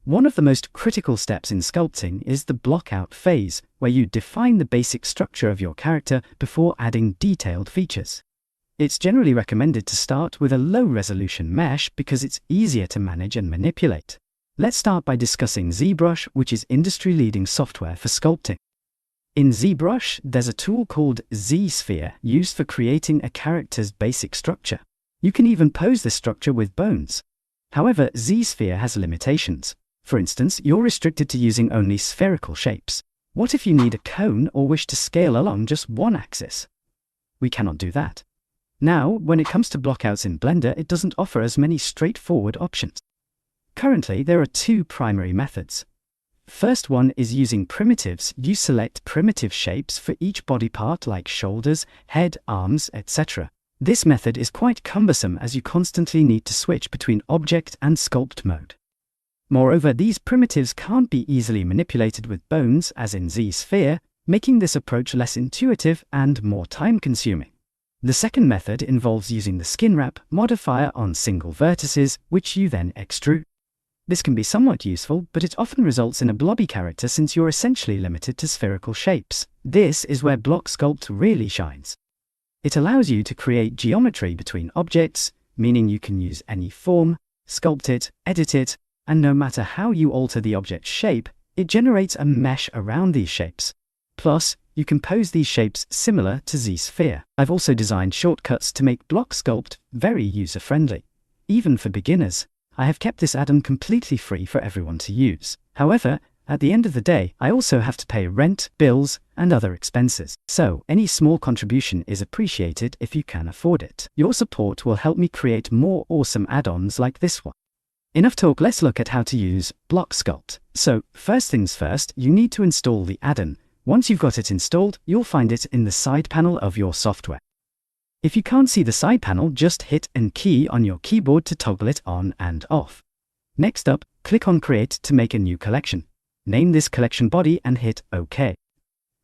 One of the most critical steps in sculpting is the blockout phase, where you define the basic structure of your character before adding detailed features. It's generally recommended to start with a low-resolution mesh because it's easier to manage and manipulate. Let's start by discussing ZBrush, which is industry-leading software for sculpting. In ZBrush, there's a tool called ZSphere used for creating a character's basic structure. You can even pose this structure with bones. However, ZSphere has limitations. For instance, you're restricted to using only spherical shapes. What if you need a cone or wish to scale along just one axis? We cannot do that. Now, when it comes to blockouts in Blender, it doesn't offer as many straightforward options. Currently, there are two primary methods. First one is using primitives. You select primitive shapes for each body part like shoulders, head, arms, etc. This method is quite cumbersome as you constantly need to switch between object and sculpt mode. Moreover, these primitives can't be easily manipulated with bones, as in ZSphere, making this approach less intuitive and more time-consuming. The second method involves using the skin wrap modifier on single vertices, which you then extrude. This can be somewhat useful, but it often results in a blobby character since you're essentially limited to spherical shapes. This is where BlockSculpt really shines. It allows you to create geometry between objects, meaning you can use any form, sculpt it, edit it, and no matter how you alter the object's shape, it generates a mesh around these shapes. Plus, you can pose these shapes similar to ZSphere. I've also designed shortcuts to make BlockSculpt very user-friendly. Even for beginners, I have kept this add-on completely free for everyone to use. However, at the end of the day, I also have to pay rent, bills, and other expenses. So, any small contribution is appreciated if you can afford it. Your support will help me create more awesome add-ons like this one. Enough talk, let's look at how to use BlockSculpt. So, first things first, you need to install the add-on. Once you've got it installed, you'll find it in the side panel of your software. If you can't see the side panel, just hit and key on your keyboard to toggle it on and off. Next up, click on Create to make a new collection. Name this collection body and hit OK.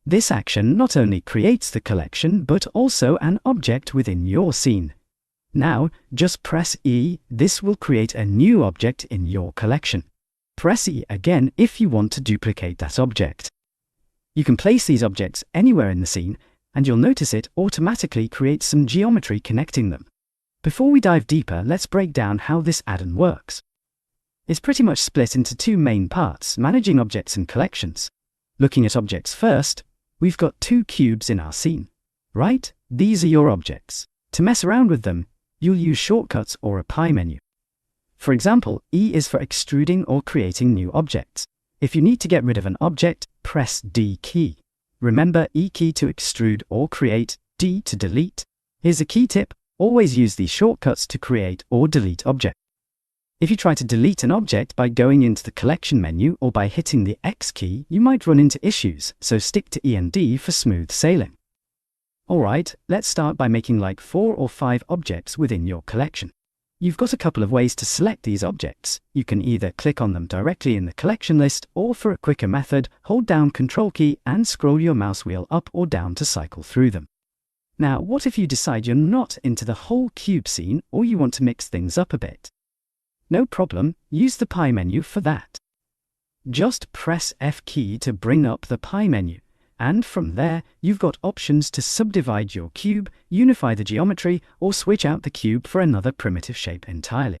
This action not only creates the collection, but also an object within your scene. Now, just press E. This will create a new object in your collection. Press E again if you want to duplicate that object. You can place these objects anywhere in the scene, and you'll notice it automatically creates some geometry connecting them. Before we dive deeper, let's break down how this add-on works. It's pretty much split into two main parts: managing objects and collections. Looking at objects first, we've got two cubes in our scene. Right? These are your objects. To mess around with them, you'll use shortcuts or a pie menu. For example, E is for extruding or creating new objects. If you need to get rid of an object, press D key. Remember, E key to extrude or create, D to delete. Here's a key tip: always use these shortcuts to create or delete objects. If you try to delete an object by going into the collection menu or by hitting the X key, you might run into issues, so stick to E and D for smooth sailing. Alright, let's start by making like 4 or 5 objects within your collection. You've got a couple of ways to select these objects. You can either click on them directly in the collection list, or for a quicker method, hold down Ctrl key and scroll your mouse wheel up or down to cycle through them. Now, what if you decide you're not into the whole cube scene, or you want to mix things up a bit? No problem, use the pie menu for that. Just press F key to bring up the pie menu. And from there, you've got options to subdivide your cube, unify the geometry, or switch out the cube for another primitive shape entirely.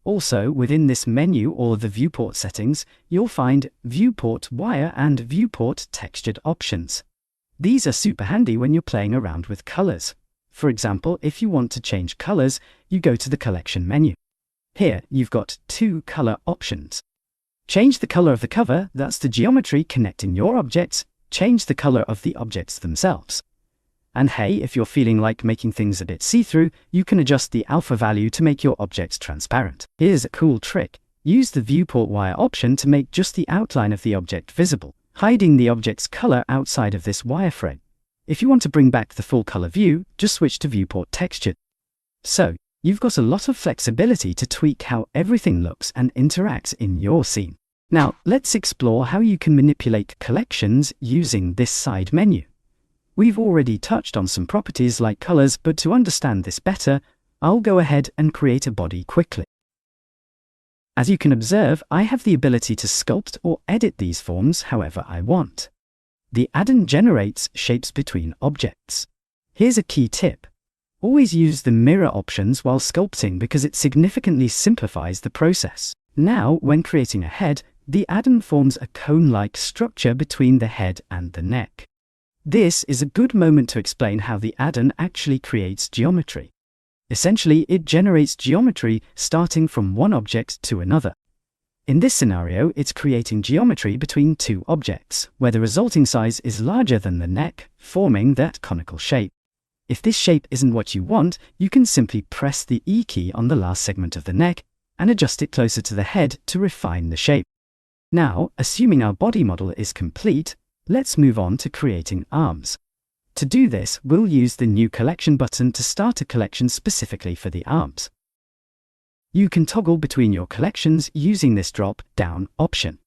Also, within this menu or the viewport settings, you'll find viewport wire and viewport textured options. These are super handy when you're playing around with colors. For example, if you want to change colors, you go to the collection menu. Here, you've got 2 color options. Change the color of the cover, that's the geometry connecting your objects. Change the color of the objects themselves. And hey, if you're feeling like making things a bit see-through, you can adjust the alpha value to make your objects transparent. Here's a cool trick. Use the viewport wire option to make just the outline of the object visible, hiding the object's color outside of this wireframe. If you want to bring back the full color view, just switch to viewport texture. So, you've got a lot of flexibility to tweak how everything looks and interacts in your scene. Now, let's explore how you can manipulate collections using this side menu. We've already touched on some properties like colors, but to understand this better, I'll go ahead and create a body quickly. As you can observe, I have the ability to sculpt or edit these forms however I want. The Addon generates shapes between objects. Here's a key tip. Always use the mirror options while sculpting because it significantly simplifies the process. Now, when creating a head, the Addon forms a cone-like structure between the head and the neck. This is a good moment to explain how the Addon actually creates geometry. Essentially, it generates geometry starting from one object to another. In this scenario, it's creating geometry between two objects, where the resulting size is larger than the neck, forming that conical shape. If this shape isn't what you want, you can simply press the E key on the last segment of the neck and adjust it closer to the head to refine the shape. Now, assuming our body model is complete, let's move on to creating arms. To do this, we'll use the New Collection button to start a collection specifically for the arms. You can toggle between your collections using this drop-down option.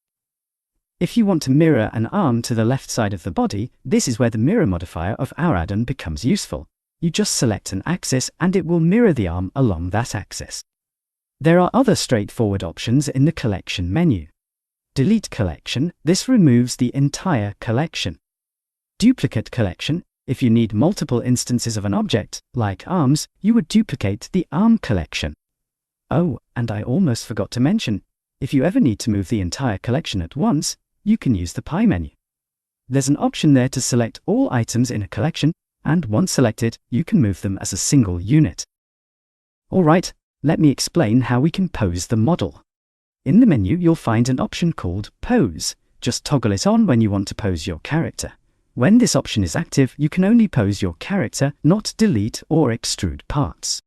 If you want to mirror an arm to the left side of the body, this is where the mirror modifier of our Addon becomes useful. You just select an axis and it will mirror the arm along that axis. There are other straightforward options in the collection menu. Delete collection, this removes the entire collection. Duplicate collection, if you need multiple instances of an object, like arms, you would duplicate the arm collection. Oh, and I almost forgot to mention, if you ever need to move the entire collection at once, you can use the pie menu. There's an option there to select all items in a collection, and once selected, you can move them as a single unit. Alright, let me explain how we can pose the model. In the menu, you'll find an option called Pose. Just toggle it on when you want to pose your character. When this option is active, you can only pose your character, not delete or extrude parts.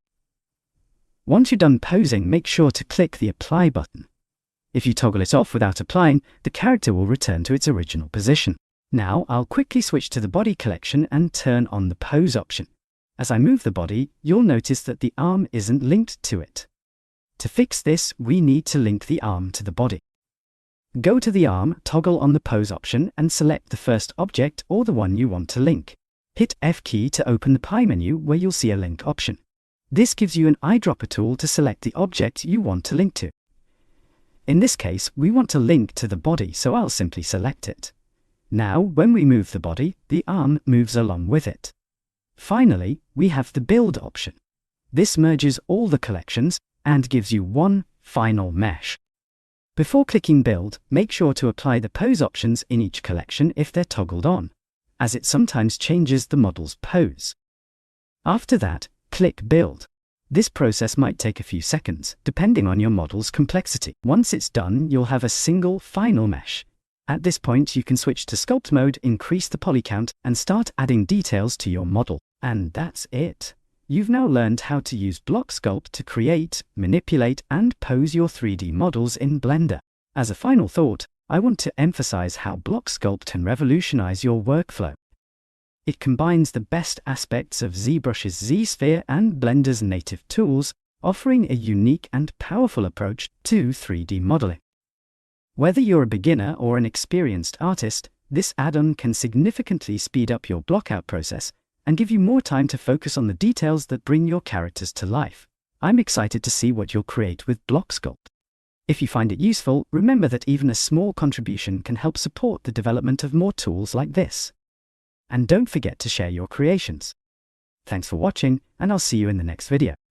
Once you're done posing, make sure to click the Apply button. If you toggle it off without applying, the character will return to its original position. Now, I'll quickly switch to the body collection and turn on the Pose option. As I move the body, you'll notice that the arm isn't linked to it. To fix this, we need to link the arm to the body. Go to the arm, toggle on the Pose option, and select the first object or the one you want to link. Hit F key to open the pie menu where you'll see a link option. This gives you an eyedropper tool to select the object you want to link to. In this case, we want to link to the body, so I'll simply select it. Now, when we move the body, the arm moves along with it. Finally, we have the Build option. This merges all the collections and gives you one final mesh. Before clicking Build, make sure to apply the pose options in each collection if they're toggled on, as it sometimes changes the model's pose. After that, click Build. This process might take a few seconds, depending on your model's complexity. Once it's done, you'll have a single final mesh. At this point, you can switch to Sculpt mode, increase the poly count, and start adding details to your model. And that's it. You've now learned how to use BlockSculpt to create, manipulate, and pose your 3D models in Blender. As a final thought, I want to emphasize how BlockSculpt can revolutionize your workflow. It combines the best aspects of ZBrush's ZSphere and Blender's native tools, offering a unique and powerful approach to 3D modeling. Whether you're a beginner or an experienced artist, this add-on can significantly speed up your blockout process and give you more time to focus on the details that bring your characters to life. I'm excited to see what you'll create with BlockSculpt. If you find it useful, remember that even a small contribution can help support the development of more tools like this. And don't forget to share your creations. Thanks for watching, and I'll see you in the next video.